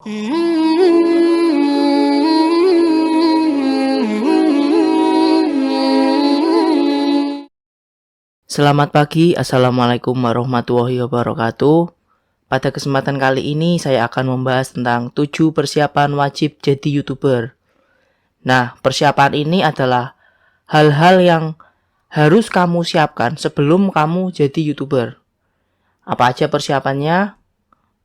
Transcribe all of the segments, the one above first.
Selamat pagi, Assalamualaikum warahmatullahi wabarakatuh. Pada kesempatan kali ini saya akan membahas tentang 7 persiapan wajib jadi YouTuber. Nah, persiapan ini adalah hal-hal yang harus kamu siapkan sebelum kamu jadi YouTuber. Apa aja persiapannya?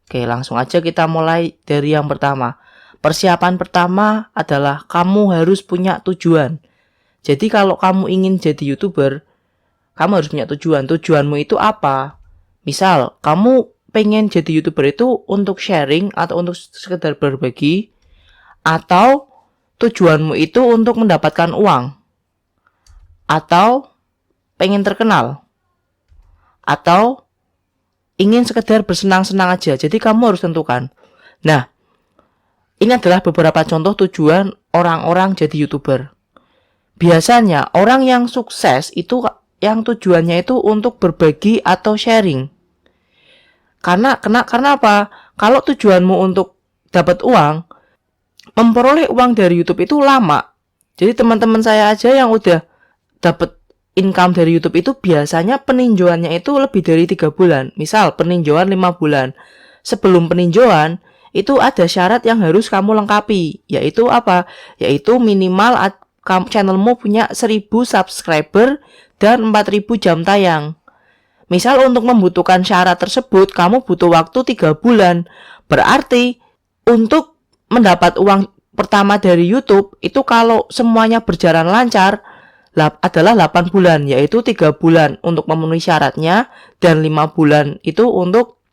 Oke, langsung aja kita mulai dari yang pertama. Persiapan pertama adalah kamu harus punya tujuan. Jadi kalau kamu ingin jadi YouTuber, kamu harus punya tujuan. Tujuanmu itu apa? Misal, kamu pengen jadi YouTuber itu untuk sharing atau untuk sekedar berbagi, atau tujuanmu itu untuk mendapatkan uang, atau pengen terkenal, atau ingin sekedar bersenang-senang aja. Jadi kamu harus tentukan. Nah, ini adalah beberapa contoh tujuan orang-orang jadi YouTuber. Biasanya orang yang sukses itu yang tujuannya itu untuk berbagi atau sharing. Karena apa? Kalau tujuanmu untuk dapat uang, memperoleh uang dari YouTube itu lama. Jadi teman-teman saya aja yang udah dapat income dari YouTube itu biasanya peninjauannya itu lebih dari 3 bulan. Misal peninjauan 5 bulan. Sebelum peninjauan, itu ada syarat yang harus kamu lengkapi. Yaitu apa? Yaitu minimal channelmu punya 1000 subscriber dan 4000 jam tayang. Misal untuk membutuhkan syarat tersebut, kamu butuh waktu 3 bulan. Berarti untuk mendapat uang pertama dari YouTube, itu kalau semuanya berjalan lancar, adalah 8 bulan, yaitu 3 bulan untuk memenuhi syaratnya, dan 5 bulan itu untuk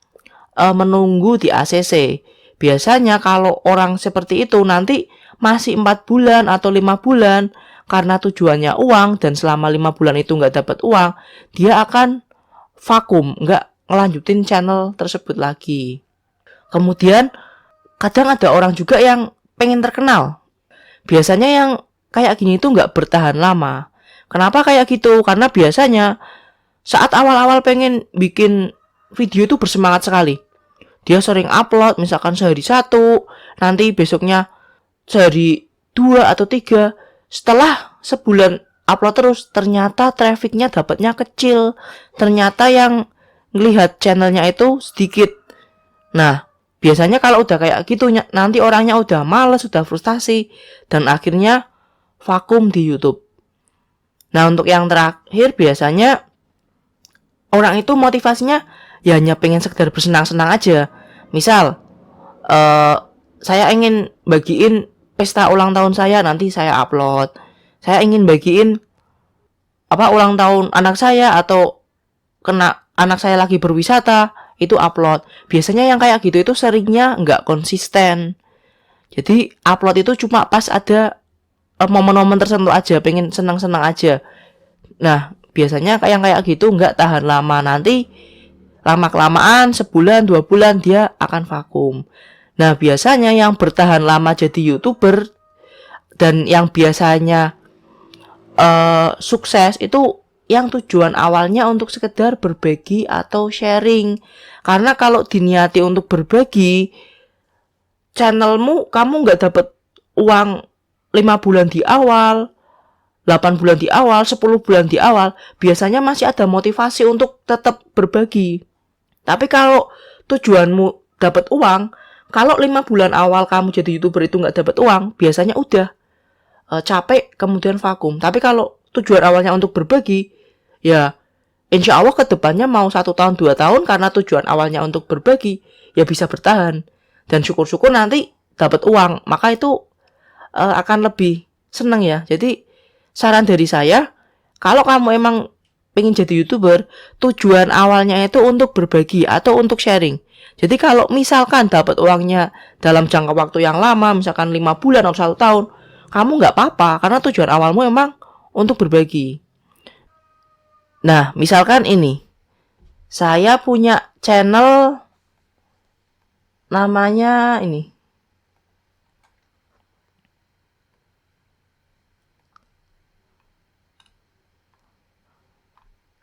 menunggu di ACC. Biasanya kalau orang seperti itu nanti masih 4 bulan atau 5 bulan, karena tujuannya uang, dan selama 5 bulan itu nggak dapat uang, dia akan vakum, nggak ngelanjutin channel tersebut lagi. Kemudian kadang ada orang juga yang pengen terkenal. Biasanya yang kayak gini itu nggak bertahan lama. Kenapa kayak gitu? Karena biasanya saat awal-awal pengen bikin video itu bersemangat sekali. Dia sering upload, misalkan sehari 1, nanti besoknya sehari 2 atau 3. Setelah sebulan upload terus, ternyata trafficnya dapatnya kecil. Ternyata yang ngelihat channelnya itu sedikit. Nah, biasanya kalau udah kayak gitu, nanti orangnya udah males, udah frustasi, dan akhirnya vakum di YouTube. Nah, untuk yang terakhir biasanya orang itu motivasinya ya hanya pengen sekedar bersenang-senang aja. Misal, saya ingin bagiin pesta ulang tahun saya, nanti saya upload. Saya ingin bagiin ulang tahun anak saya, atau anak saya lagi berwisata, itu upload. Biasanya yang kayak gitu itu seringnya nggak konsisten. Jadi upload itu cuma pas ada momen-momen tertentu aja, pengen senang-senang aja. Nah, biasanya yang kayak gitu nggak tahan lama. Nanti lama-kelamaan, sebulan, 2 bulan dia akan vakum. Nah, biasanya yang bertahan lama jadi YouTuber dan yang biasanya sukses itu yang tujuan awalnya untuk sekedar berbagi atau sharing. Karena kalau diniati untuk berbagi, channelmu kamu nggak dapat uang 5 bulan di awal, 8 bulan di awal, 10 bulan di awal, biasanya masih ada motivasi untuk tetap berbagi. Tapi kalau tujuanmu dapat uang, kalau 5 bulan awal kamu jadi YouTuber itu nggak dapat uang, biasanya udah capek kemudian vakum. Tapi kalau tujuan awalnya untuk berbagi, ya insya Allah kedepannya mau 1 tahun 2 tahun, karena tujuan awalnya untuk berbagi, ya bisa bertahan. Dan syukur-syukur nanti dapat uang, maka itu akan lebih seneng ya. Jadi saran dari saya, kalau kamu emang pengen jadi YouTuber, tujuan awalnya itu untuk berbagi atau untuk sharing. Jadi kalau misalkan dapat uangnya dalam jangka waktu yang lama, misalkan 5 bulan atau 1 tahun, kamu nggak apa-apa, karena tujuan awalmu emang untuk berbagi. Nah, misalkan ini, saya punya channel namanya ini,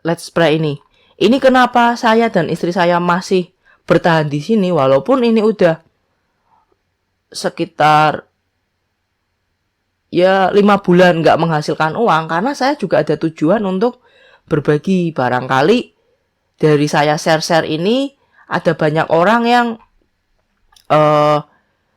Let's Pray ini. Ini kenapa saya dan istri saya masih bertahan di sini walaupun ini udah sekitar ya 5 bulan nggak menghasilkan uang, karena saya juga ada tujuan untuk berbagi. Barangkali dari saya share-share ini ada banyak orang yang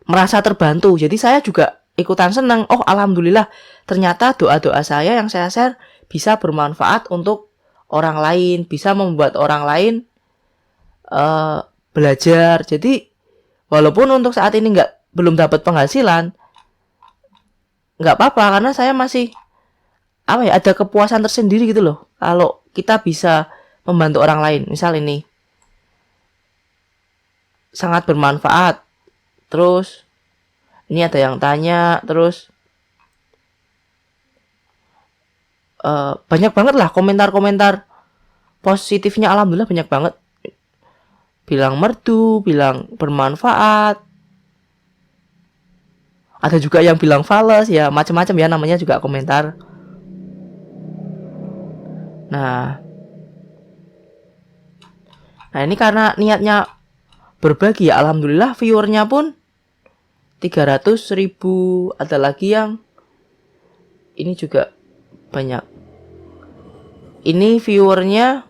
merasa terbantu. Jadi saya juga ikutan senang. Oh, alhamdulillah, ternyata doa-doa saya yang saya share bisa bermanfaat untuk orang lain, bisa membuat orang lain belajar. Jadi walaupun untuk saat ini belum dapat penghasilan, nggak apa-apa, karena saya masih ada kepuasan tersendiri gitu loh. Kalau kita bisa membantu orang lain, misal ini sangat bermanfaat. Terus ini ada yang tanya, terus banyak banget lah komentar-komentar positifnya, alhamdulillah banyak banget. Bilang merdu, bilang bermanfaat. Ada juga yang bilang fals, ya macam-macam ya, namanya juga komentar. Nah ini karena niatnya berbagi ya, alhamdulillah viewernya pun 300.000. Ada lagi yang ini juga banyak. Ini viewernya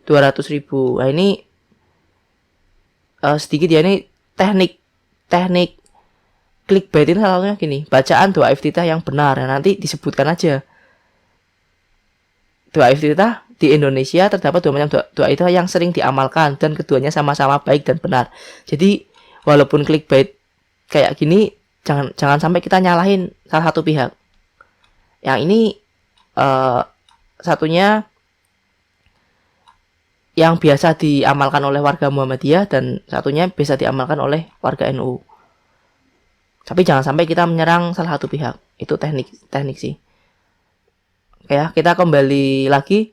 200.000. Nah ini sedikit ya, ini teknik clickbait ini salah satunya gini, bacaan doa iftitah yang benar. Nah, nanti disebutkan aja doa iftitah di Indonesia terdapat 2 macam doa itu yang sering diamalkan dan keduanya sama-sama baik dan benar. Jadi walaupun clickbait kayak gini, jangan sampai kita nyalahin salah satu pihak. Yang ini satunya yang biasa diamalkan oleh warga Muhammadiyah dan satunya biasa diamalkan oleh warga NU. Tapi jangan sampai kita menyerang salah satu pihak. Itu teknik sih. Oke ya, kita kembali lagi.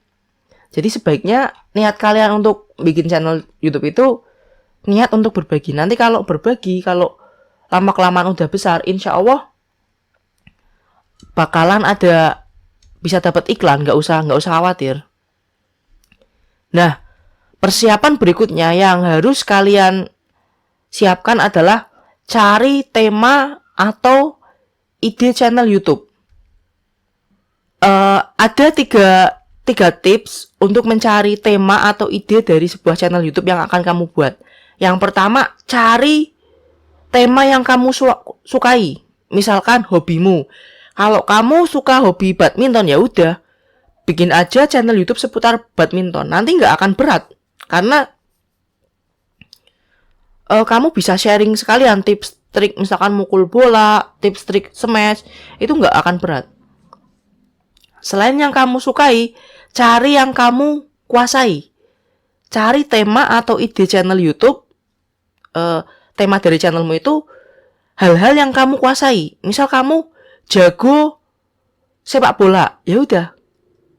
Jadi sebaiknya niat kalian untuk bikin channel YouTube itu niat untuk berbagi. Nanti kalau berbagi, kalau lama-kelamaan udah besar, insya Allah bakalan ada bisa dapat iklan. Nggak usah khawatir. Nah, persiapan berikutnya yang harus kalian siapkan adalah cari tema atau ide channel YouTube. Ada tiga tips untuk mencari tema atau ide dari sebuah channel YouTube yang akan kamu buat. Yang pertama, cari tema yang kamu sukai. Misalkan hobimu. Kalau kamu suka hobi badminton, ya udah bikin aja channel YouTube seputar badminton. Nanti nggak akan berat, karena kamu bisa sharing sekalian tips trik, misalkan mukul bola, tips trik smash, itu nggak akan berat. Selain yang kamu sukai, cari yang kamu kuasai. Cari tema atau ide channel YouTube. Tema dari channelmu itu hal-hal yang kamu kuasai. Misal kamu jago sepak bola, ya udah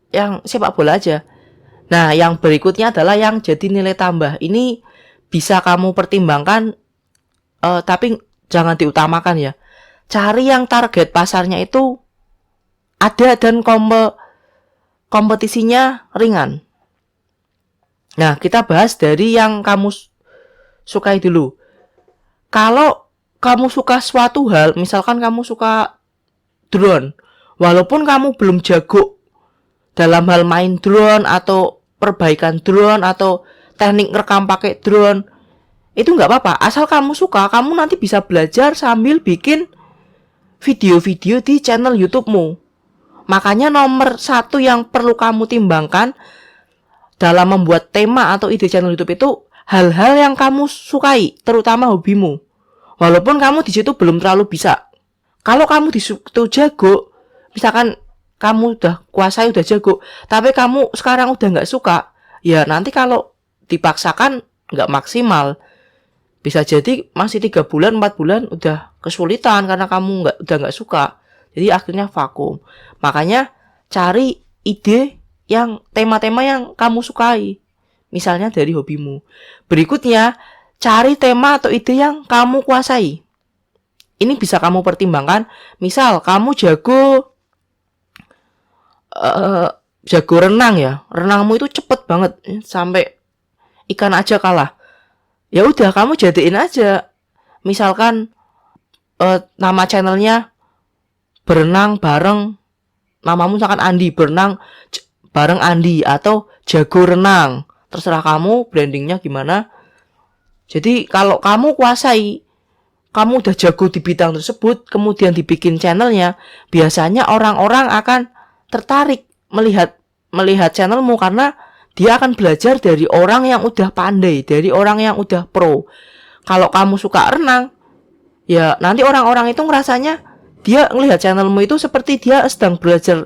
yang sepak bola aja. Nah, yang berikutnya adalah yang jadi nilai tambah. Ini bisa kamu pertimbangkan, tapi jangan diutamakan ya. Cari yang target pasarnya itu ada dan kompetisinya ringan. Nah, kita bahas dari yang kamu sukai dulu. Kalau kamu suka suatu hal, misalkan kamu suka drone, walaupun kamu belum jago dalam hal main drone atau perbaikan drone atau teknik rekam pakai drone, itu nggak apa-apa. Asal kamu suka, kamu nanti bisa belajar sambil bikin video-video di channel YouTube-mu. Makanya nomor 1 yang perlu kamu timbangkan dalam membuat tema atau ide channel YouTube itu hal-hal yang kamu sukai, terutama hobimu. Walaupun kamu di situ belum terlalu bisa. Kalau kamu di situ jago, misalkan kamu udah kuasai, udah jago, tapi kamu sekarang udah nggak suka, ya nanti kalau dipaksakan nggak maksimal. Bisa jadi masih 3 bulan, 4 bulan udah kesulitan karena kamu udah nggak suka. Jadi akhirnya vakum. Makanya cari ide yang tema-tema yang kamu sukai. Misalnya dari hobimu. Berikutnya, cari tema atau ide yang kamu kuasai. Ini bisa kamu pertimbangkan. Misal kamu jago renang ya. Renangmu itu cepet banget, sampai ikan aja kalah. Ya udah, kamu jadiin aja. Misalkan nama channelnya berenang bareng, namamu misalkan Andi, berenang bareng Andi, atau jago renang, terserah kamu brandingnya gimana. Jadi kalau kamu kuasai, kamu udah jago di bidang tersebut, kemudian dibikin channelnya, biasanya orang-orang akan tertarik melihat channelmu, karena dia akan belajar dari orang yang udah pandai, dari orang yang udah pro. Kalau kamu suka renang, ya nanti orang-orang itu ngerasanya dia ngelihat channelmu itu seperti dia sedang belajar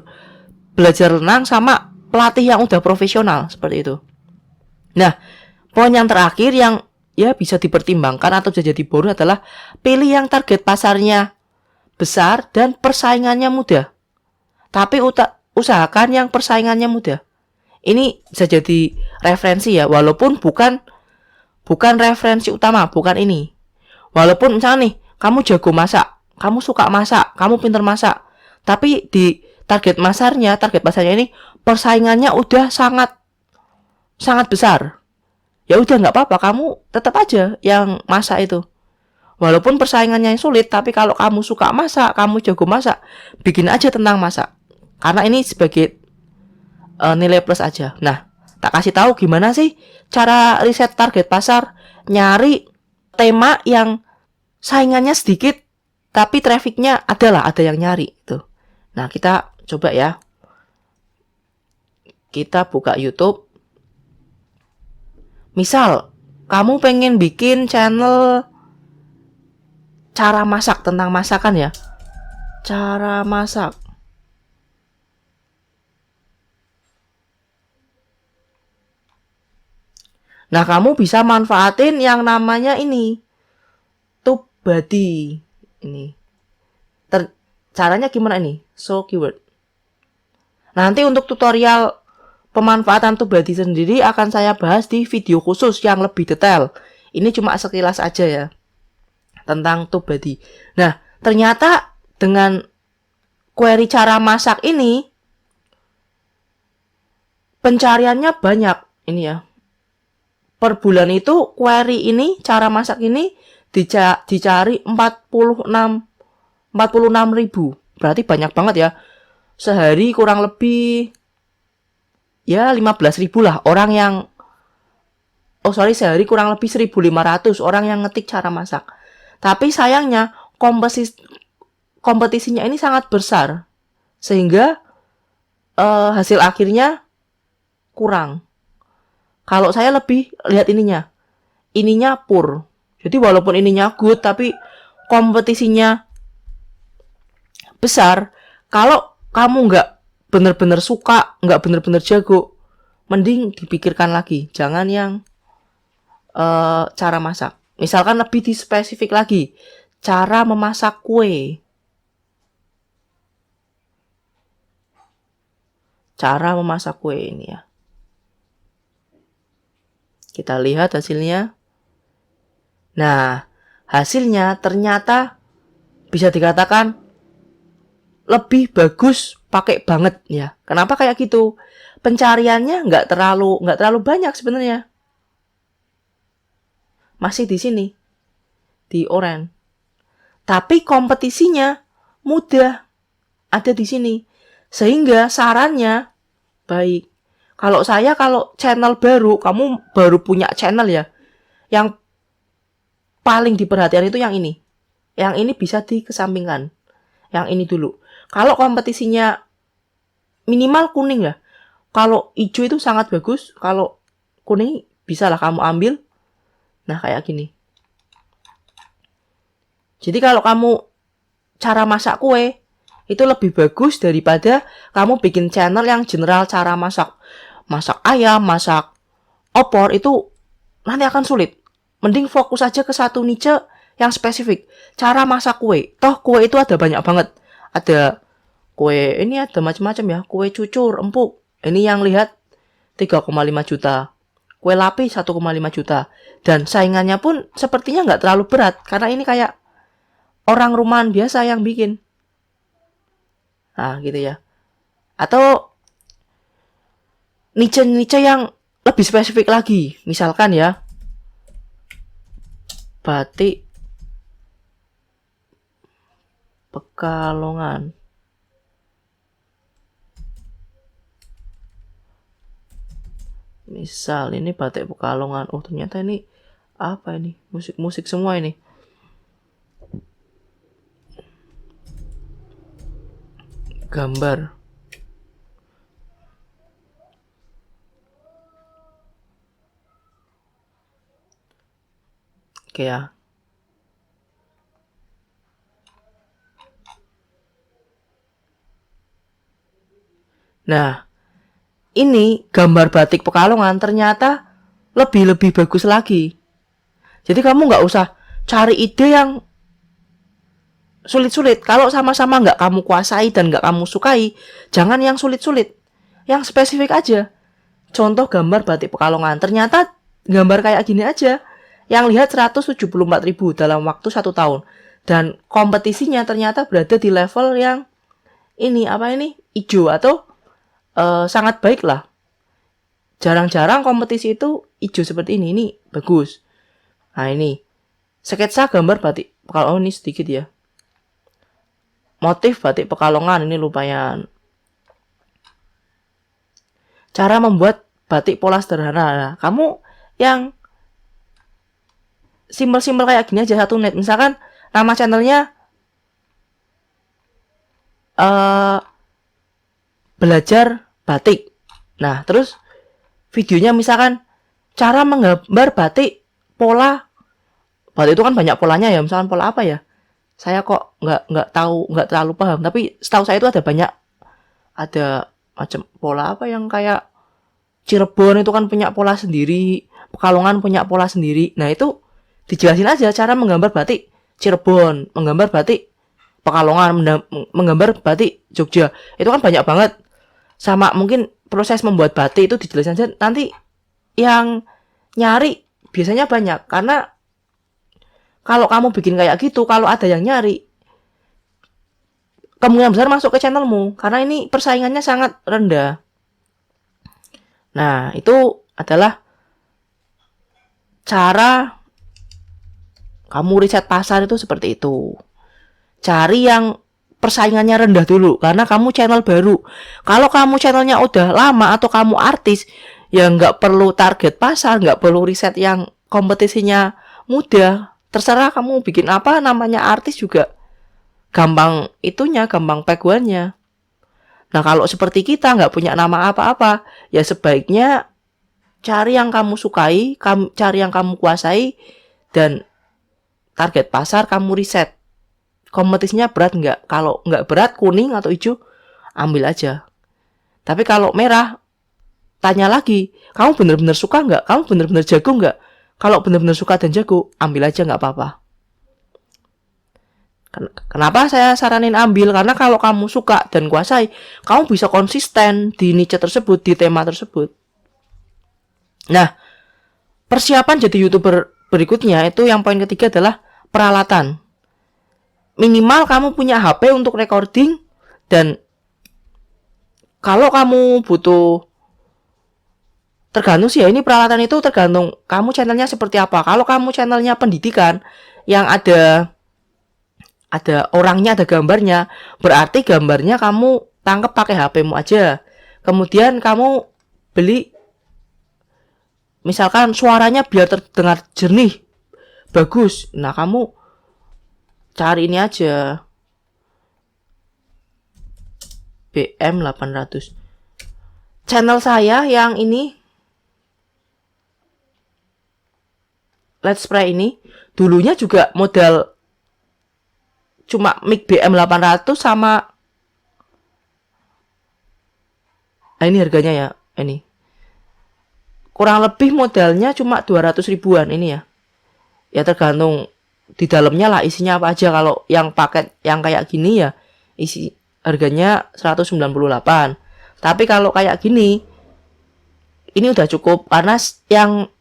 renang sama pelatih yang udah profesional, seperti itu. Nah, poin yang terakhir yang ya bisa dipertimbangkan atau jadi bonus adalah pilih yang target pasarnya besar dan persaingannya mudah. Tapi usahakan yang persaingannya mudah. Ini bisa jadi referensi ya, walaupun bukan referensi utama, bukan ini. Walaupun misalnya nih, kamu jago masak, kamu suka masak, kamu pintar masak, tapi di target pasarnya ini persaingannya udah sangat sangat besar. Ya udah nggak apa-apa, kamu tetap aja yang masak itu. Walaupun persaingannya yang sulit, tapi kalau kamu suka masak, kamu jago masak, bikin aja tentang masak. Karena ini sebagai nilai plus aja. Nah, tak kasih tahu gimana sih cara riset target pasar, nyari tema yang saingannya sedikit tapi trafficnya ada yang nyari tuh. Nah, kita coba ya. Kita buka YouTube. Misal kamu pengen bikin channel cara masak, tentang masakan ya. Cara masak. Nah, kamu bisa manfaatin yang namanya ini, TubeBuddy. Ini. Caranya gimana ini? Show keyword. Nanti untuk tutorial pemanfaatan TubeBuddy sendiri akan saya bahas di video khusus yang lebih detail. Ini cuma sekilas aja ya tentang TubeBuddy. Nah, ternyata dengan query cara masak ini pencariannya banyak. Ini ya. Per bulan itu query ini, cara masak ini dicari 46.000. Berarti banyak banget ya. Sehari kurang lebih ya 15.000 lah orang yang sehari kurang lebih 1.500 orang yang ngetik cara masak. Tapi sayangnya kompetisinya ini sangat besar. Sehingga hasil akhirnya kurang. Kalau saya lebih lihat ininya poor. Jadi walaupun ininya good, tapi kompetisinya besar. Kalau kamu nggak bener-bener suka, nggak bener-bener jago, mending dipikirkan lagi. Jangan yang cara masak. Misalkan lebih dispesifik lagi, cara memasak kue. Cara memasak kue ini ya. Kita lihat hasilnya. Nah, hasilnya ternyata bisa dikatakan lebih bagus pakai banget ya. Kenapa kayak gitu? Pencariannya nggak terlalu banyak sebenarnya. Masih di sini, di orange. Tapi kompetisinya mudah, ada di sini. Sehingga sarannya baik. Kalau channel baru, kamu baru punya channel ya, yang paling diperhatikan itu yang ini. Yang ini bisa dikesampingkan. Yang ini dulu. Kalau kompetisinya minimal kuning ya. Kalau hijau itu sangat bagus. Kalau kuning bisa lah kamu ambil. Nah, kayak gini. Jadi kalau kamu cara masak kue, itu lebih bagus daripada kamu bikin channel yang general cara masak. Masak ayam, masak opor, itu nanti akan sulit. Mending fokus aja ke satu niche yang spesifik. Cara masak kue. Toh kue itu ada banyak banget. Ada kue, ini ada macam-macam ya. Kue cucur, empuk. Ini yang lihat 3,5 juta. Kue lapis 1,5 juta. Dan saingannya pun sepertinya nggak terlalu berat. Karena ini kayak orang rumahan biasa yang bikin. Nah, gitu ya. Atau niche-niche yang lebih spesifik lagi. Misalkan ya, batik Pekalongan. Misal ini batik Pekalongan. Oh, ternyata ini apa ini? Musik-musik semua ini. Gambar. Oke ya. Nah, ini gambar batik Pekalongan ternyata lebih bagus lagi. Jadi kamu nggak usah cari ide yang sulit-sulit. Kalau sama-sama nggak kamu kuasai dan nggak kamu sukai, jangan yang sulit-sulit. Yang spesifik aja. Contoh gambar batik Pekalongan. Ternyata gambar kayak gini aja. Yang lihat 174.000 dalam waktu 1 tahun. Dan kompetisinya ternyata berada di level yang ini, hijau atau sangat baik lah. Jarang-jarang kompetisi itu hijau seperti ini. Ini bagus. Nah ini. Sketsa gambar batik Pekalongan, ini sedikit ya. Motif batik Pekalongan ini lumayan. Cara membuat batik pola sederhana. Nah, kamu yang simpel-simpel kayak gini aja, 1 menit. Misalkan nama channelnya belajar batik. Nah, terus videonya misalkan cara menggambar batik pola. Batik itu kan banyak polanya ya. Misalkan pola apa ya? Saya kok nggak tahu, nggak terlalu paham. Tapi setahu saya itu ada banyak, ada macam pola apa yang kayak Cirebon itu kan punya pola sendiri, Pekalongan punya pola sendiri. Nah itu dijelasin aja cara menggambar batik Cirebon, menggambar batik Pekalongan, menggambar batik Jogja. Itu kan banyak banget. Sama mungkin proses membuat batik itu dijelasin aja. Nanti yang nyari biasanya banyak, karena kalau kamu bikin kayak gitu, kalau ada yang nyari, kemungkinan besar masuk ke channelmu. Karena ini persaingannya sangat rendah. Nah, itu adalah cara kamu riset pasar itu seperti itu. Cari yang persaingannya rendah dulu. Karena kamu channel baru. Kalau kamu channelnya udah lama atau kamu artis, ya nggak perlu target pasar, nggak perlu riset yang kompetisinya mudah. Terserah kamu bikin apa, namanya artis juga gampang itunya, gampang peguannya. Nah kalau seperti kita nggak punya nama apa-apa, ya sebaiknya cari yang kamu sukai, cari yang kamu kuasai, dan target pasar kamu riset. Kompetisinya berat nggak? Kalau nggak berat, kuning atau hijau, ambil aja. Tapi kalau merah, tanya lagi, kamu benar-benar suka nggak? Kamu benar-benar jago nggak? Kalau benar-benar suka dan jago, ambil aja nggak apa-apa. Kenapa saya saranin ambil? Karena kalau kamu suka dan kuasai, kamu bisa konsisten di niche tersebut, di tema tersebut. Nah, persiapan jadi YouTuber berikutnya itu yang poin ketiga adalah peralatan. Minimal kamu punya HP untuk recording, dan kalau kamu butuh, tergantung sih ya, ini peralatan itu tergantung kamu channelnya seperti apa. Kalau kamu channelnya pendidikan yang ada orangnya, ada gambarnya, berarti gambarnya kamu tangkap pakai HP-mu aja. Kemudian kamu beli, misalkan suaranya biar terdengar jernih, bagus. Nah kamu cari ini aja, BM800. Channel saya yang ini, Let's Play ini, dulunya juga modal cuma mic BM800 sama, nah ini harganya ya, ini kurang lebih modalnya cuma 200 ribuan ini ya. Ya tergantung di dalamnya lah isinya apa aja. Kalau yang paket yang kayak gini ya isi harganya 198. Tapi kalau kayak gini ini udah cukup, karena yang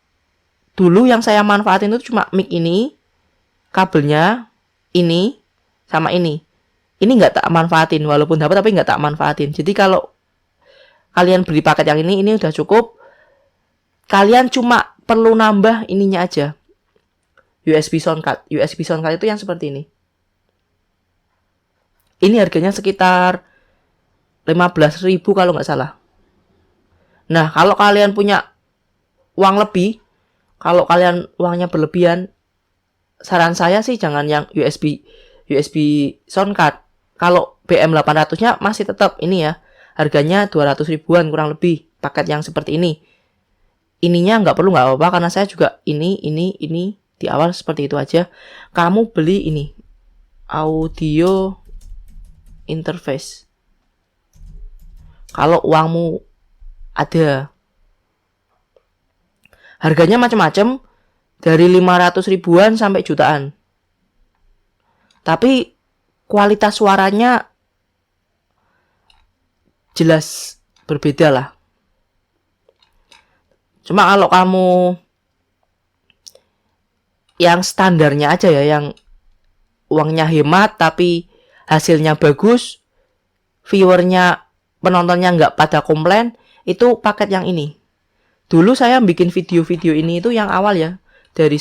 dulu yang saya manfaatin itu cuma mic ini, kabelnya ini sama ini. Ini nggak tak manfaatin, walaupun dapat tapi nggak tak manfaatin. Jadi kalau kalian beli paket yang ini udah cukup. Kalian cuma perlu nambah ininya aja, USB sound card. USB sound card itu yang seperti ini. Ini harganya sekitar 15.000 kalau nggak salah. Nah, kalau kalian punya uang lebih, kalau kalian uangnya berlebihan, saran saya sih jangan yang USB sound card. Kalau BM800-nya masih tetap ini ya, harganya 200 ribuan kurang lebih, paket yang seperti ini. Ininya nggak apa-apa karena saya juga ini di awal seperti itu aja. Kamu beli ini audio interface. Kalau uangmu ada, harganya macam-macam dari 500 ribuan sampai jutaan. Tapi kualitas suaranya jelas berbeda lah. Cuma kalau kamu yang standarnya aja ya, yang uangnya hemat tapi hasilnya bagus, viewernya, penontonnya nggak pada komplain, itu paket yang ini. Dulu saya bikin video-video ini itu yang awal ya, dari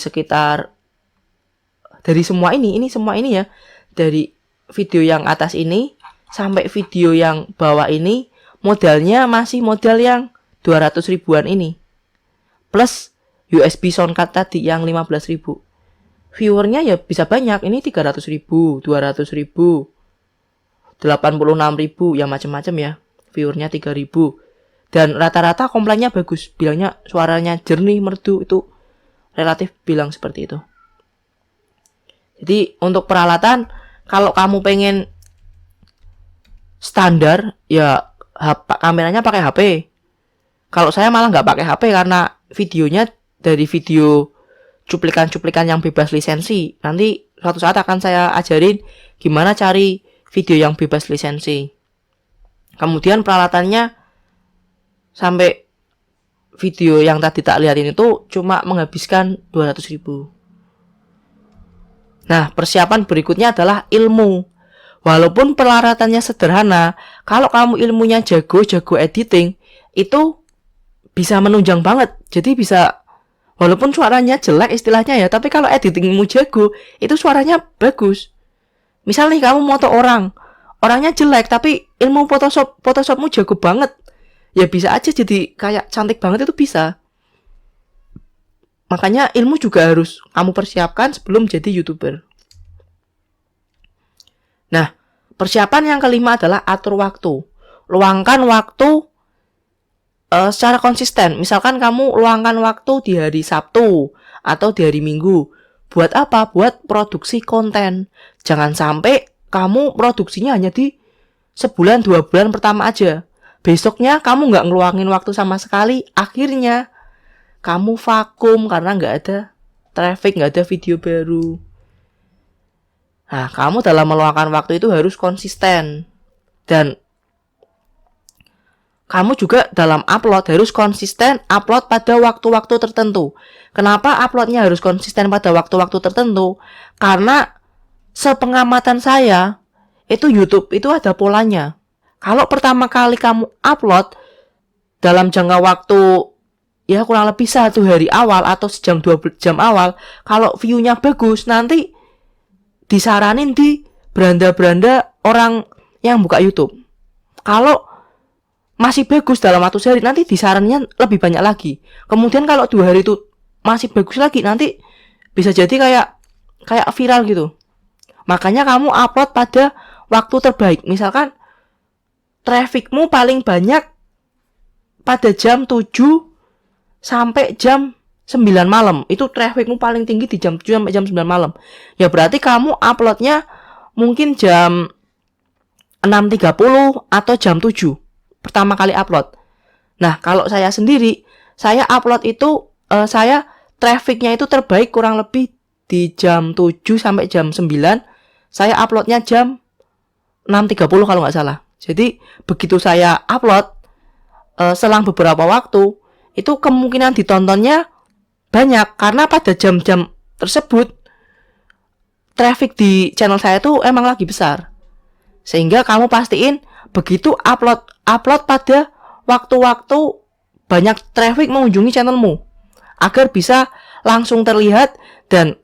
semua ini semua ini ya, dari video yang atas ini sampai video yang bawah ini, modalnya masih modal yang 200 ribuan ini, plus USB sound card tadi yang 15 ribu. Viewernya ya bisa banyak, ini 300 ribu, 200 ribu, 86 ribu, ya macam-macam ya. Viewernya 3 ribu. Dan rata-rata komplainnya bagus, bilangnya suaranya jernih, merdu, itu relatif bilang seperti itu. Jadi untuk peralatan, kalau kamu pengen standar, ya kameranya pakai HP. Kalau saya malah nggak pakai HP karena videonya dari video cuplikan-cuplikan yang bebas lisensi. Nanti suatu saat akan saya ajarin gimana cari video yang bebas lisensi. Kemudian peralatannya sampai video yang tadi tak lihatin itu cuma menghabiskan 200 ribu. Nah, persiapan berikutnya adalah ilmu. Walaupun peralatannya sederhana, kalau kamu ilmunya jago editing, itu bisa menunjang banget. Jadi bisa, walaupun suaranya jelek istilahnya ya, tapi kalau editingmu jago, itu suaranya bagus. Misal nih kamu moto orangnya jelek, tapi ilmu Photoshopmu jago banget, ya bisa aja jadi kayak cantik banget, itu bisa. Makanya ilmu juga harus kamu persiapkan sebelum jadi YouTuber. Nah, persiapan yang kelima adalah atur waktu. Luangkan waktu secara konsisten. Misalkan kamu luangkan waktu di hari Sabtu atau di hari Minggu. Buat apa? Buat produksi konten. Jangan sampai kamu produksinya hanya di sebulan 2 bulan pertama aja. Besoknya kamu nggak ngeluangin waktu sama sekali. Akhirnya kamu vakum karena nggak ada traffic, nggak ada video baru. Nah, kamu dalam meluangkan waktu itu harus konsisten. Dan kamu juga dalam upload harus konsisten upload pada waktu-waktu tertentu. Kenapa uploadnya harus konsisten pada waktu-waktu tertentu? Karena sepengamatan saya, itu YouTube itu ada polanya. Kalau pertama kali kamu upload dalam jangka waktu ya kurang lebih 1 hari awal atau sejam 2 jam awal, kalau view-nya bagus, nanti disaranin di beranda-beranda orang yang buka YouTube. Kalau masih bagus dalam waktu sehari, nanti disarannya lebih banyak lagi. Kemudian kalau 2 hari itu masih bagus lagi, nanti bisa jadi kayak viral gitu. Makanya kamu upload pada waktu terbaik. Misalkan trafficmu paling banyak pada jam 7 sampai jam 9 malam. Itu trafficmu paling tinggi di jam 7 sampai jam 9 malam. Ya berarti kamu uploadnya mungkin jam 6.30 atau jam 7 pertama kali upload. Nah, kalau saya sendiri, saya upload itu saya trafficnya itu terbaik kurang lebih di jam 7 sampai jam 9. Saya uploadnya jam 6.30 kalau nggak salah. Jadi begitu saya upload, selang beberapa waktu, itu kemungkinan ditontonnya banyak. Karena pada jam-jam tersebut, traffic di channel saya itu emang lagi besar. Sehingga kamu pastiin begitu upload pada waktu-waktu banyak traffic mengunjungi channelmu, agar bisa langsung terlihat dan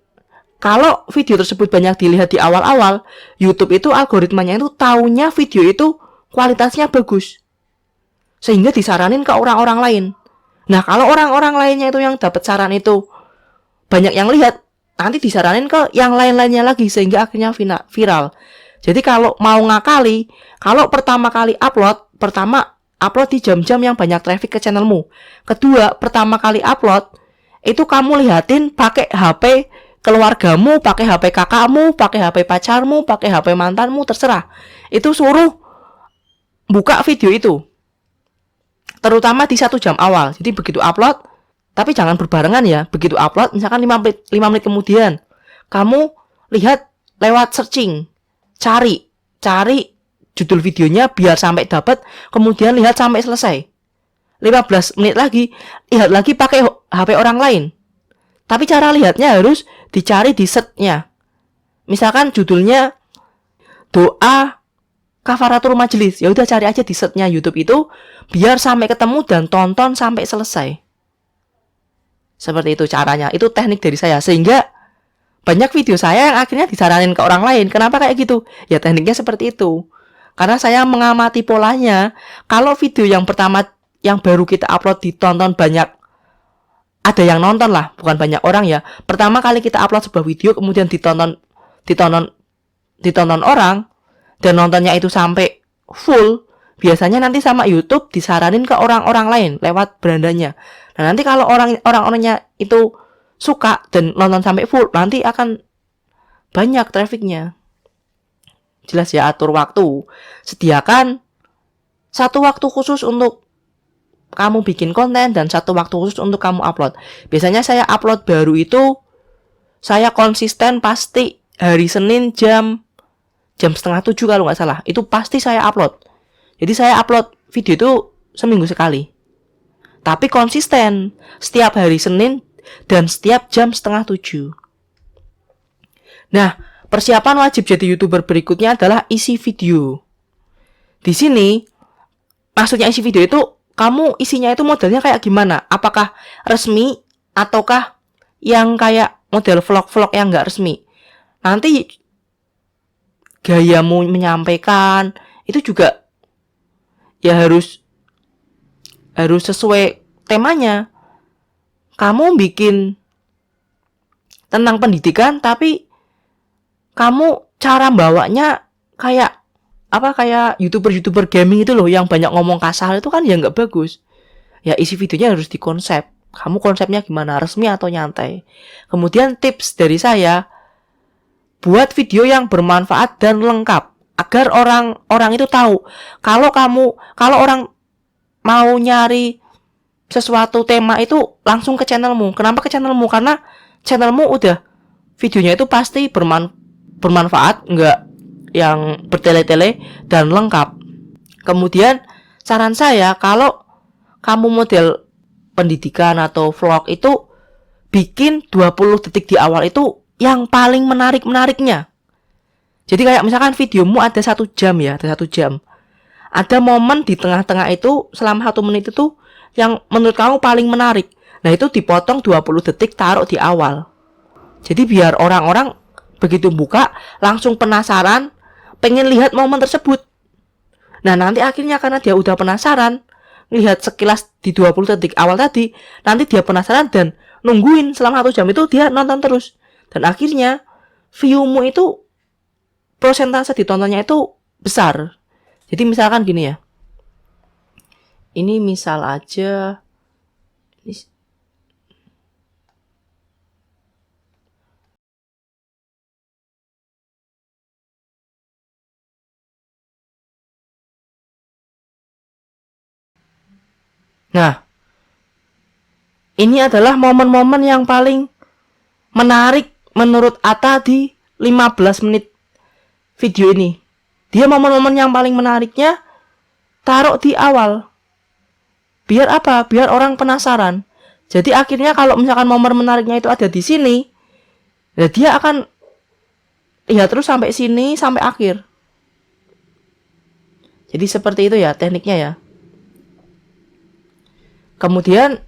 Kalau video tersebut banyak dilihat di awal-awal, YouTube itu algoritmanya itu taunya video itu kualitasnya bagus. Sehingga disaranin ke orang-orang lain. Nah, kalau orang-orang lainnya itu yang dapat saran itu banyak yang lihat, nanti disaranin ke yang lain-lainnya lagi sehingga akhirnya viral. Jadi kalau mau ngakali, kalau pertama kali upload di jam-jam yang banyak traffic ke channelmu. Kedua, pertama kali upload itu kamu lihatin pakai HP keluargamu, pakai HP kakakmu, pakai HP pacarmu, pakai HP mantanmu, terserah. Itu suruh buka video itu. Terutama di 1 jam awal. Jadi begitu upload, tapi jangan berbarengan ya. Begitu upload, misalkan 5 menit kemudian, kamu lihat lewat searching. Cari judul videonya biar sampai dapat, kemudian lihat sampai selesai. 15 menit lagi, lihat lagi pakai HP orang lain. Tapi cara lihatnya harus dicari di search-nya. Misalkan judulnya doa kafaratul majelis, ya udah cari aja di search-nya YouTube itu biar sampai ketemu dan tonton sampai selesai. Seperti itu caranya. Itu teknik dari saya sehingga banyak video saya yang akhirnya disaranin ke orang lain. Kenapa kayak gitu? Ya tekniknya seperti itu. Karena saya mengamati polanya. Kalau video yang pertama yang baru kita upload ditonton banyak, ada yang nonton lah, bukan banyak orang ya. Pertama kali kita upload sebuah video kemudian ditonton orang dan nontonnya itu sampai full, biasanya nanti sama YouTube disaranin ke orang-orang lain lewat berandanya. Nah, nanti kalau orang-orangnya itu suka dan nonton sampai full, nanti akan banyak trafficnya. Jelas ya, atur waktu. Sediakan 1 waktu khusus untuk kamu bikin konten dan 1 waktu khusus untuk kamu upload. Biasanya saya upload baru itu saya konsisten pasti hari Senin jam 6:30 kalau nggak salah. Itu pasti saya upload. Jadi saya upload video itu seminggu sekali. Tapi konsisten setiap hari Senin dan setiap jam 6:30. Nah, persiapan wajib jadi YouTuber berikutnya adalah isi video. Di sini maksudnya isi video itu kamu isinya itu modelnya kayak gimana? Apakah resmi ataukah yang kayak model vlog-vlog yang nggak resmi? Nanti gayamu menyampaikan itu juga ya harus sesuai temanya. Kamu bikin tentang pendidikan tapi kamu cara bawanya kayak YouTuber gaming itu loh yang banyak ngomong kasar, itu kan ya nggak bagus. Ya isi videonya harus dikonsep. Kamu konsepnya gimana, resmi atau nyantai. Kemudian tips dari saya, buat video yang bermanfaat dan lengkap agar orang itu tahu kalau orang mau nyari sesuatu tema itu langsung ke channelmu. Kenapa ke channelmu? Karena channelmu udah videonya itu pasti bermanfaat, nggak yang bertele-tele dan lengkap. Kemudian saran saya, kalau kamu model pendidikan atau vlog itu bikin 20 detik di awal itu yang paling menariknya. Jadi kayak misalkan videomu ada 1 jam ya, ada 1 jam. Ada momen di tengah-tengah itu selama 1 menit itu yang menurut kamu paling menarik. Nah, itu dipotong 20 detik taruh di awal. Jadi biar orang-orang begitu buka langsung penasaran, pengen lihat momen tersebut. Nah, nanti akhirnya karena dia udah penasaran, lihat sekilas di 20 detik awal tadi, nanti dia penasaran dan nungguin selama 1 jam itu dia nonton terus. Dan akhirnya view-mu itu persentase ditontonnya itu besar. Jadi misalkan gini ya. Ini misal aja Nah, ini adalah momen-momen yang paling menarik menurut Atta di 15 menit video ini. Dia momen-momen yang paling menariknya taruh di awal. Biar apa? Biar orang penasaran. Jadi akhirnya kalau misalkan momen menariknya itu ada di sini, ya dia akan lihat terus sampai sini, sampai akhir. Jadi seperti itu ya tekniknya ya. Kemudian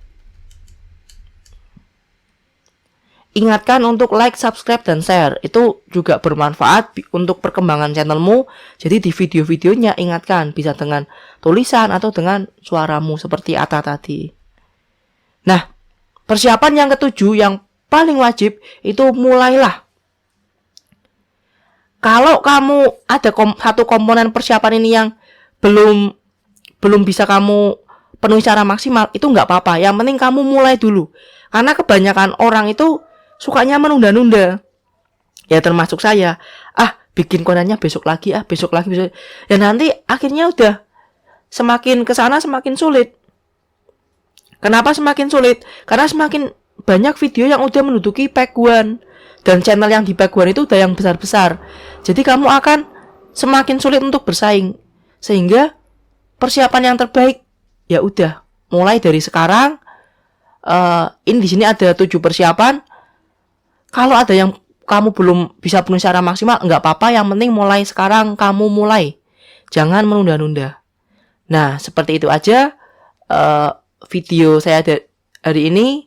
ingatkan untuk like, subscribe, dan share. Itu juga bermanfaat untuk perkembangan channelmu. Jadi di video-videonya ingatkan, bisa dengan tulisan atau dengan suaramu seperti Ata tadi. Nah, persiapan yang ketujuh yang paling wajib itu mulailah. Kalau kamu ada satu komponen persiapan ini yang belum bisa kamu penuhi secara maksimal, itu nggak apa-apa. Yang penting kamu mulai dulu. Karena kebanyakan orang itu sukanya menunda-nunda. Ya termasuk saya. Bikin kontennya besok lagi. Ya nanti akhirnya udah semakin kesana semakin sulit. Kenapa semakin sulit? Karena semakin banyak video yang udah menduduki peguan. Dan channel yang di peguan itu udah yang besar-besar. Jadi kamu akan semakin sulit untuk bersaing. Sehingga persiapan yang terbaik ya udah mulai dari sekarang. Ini di sini ada 7 persiapan. Kalau ada yang kamu belum bisa penuhi secara maksimal, nggak apa-apa. Yang penting mulai sekarang kamu mulai. Jangan menunda-nunda. Nah, seperti itu aja video saya hari ini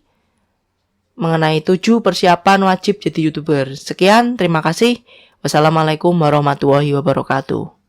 mengenai 7 persiapan wajib jadi YouTuber. Sekian, terima kasih. Wassalamualaikum warahmatullahi wabarakatuh.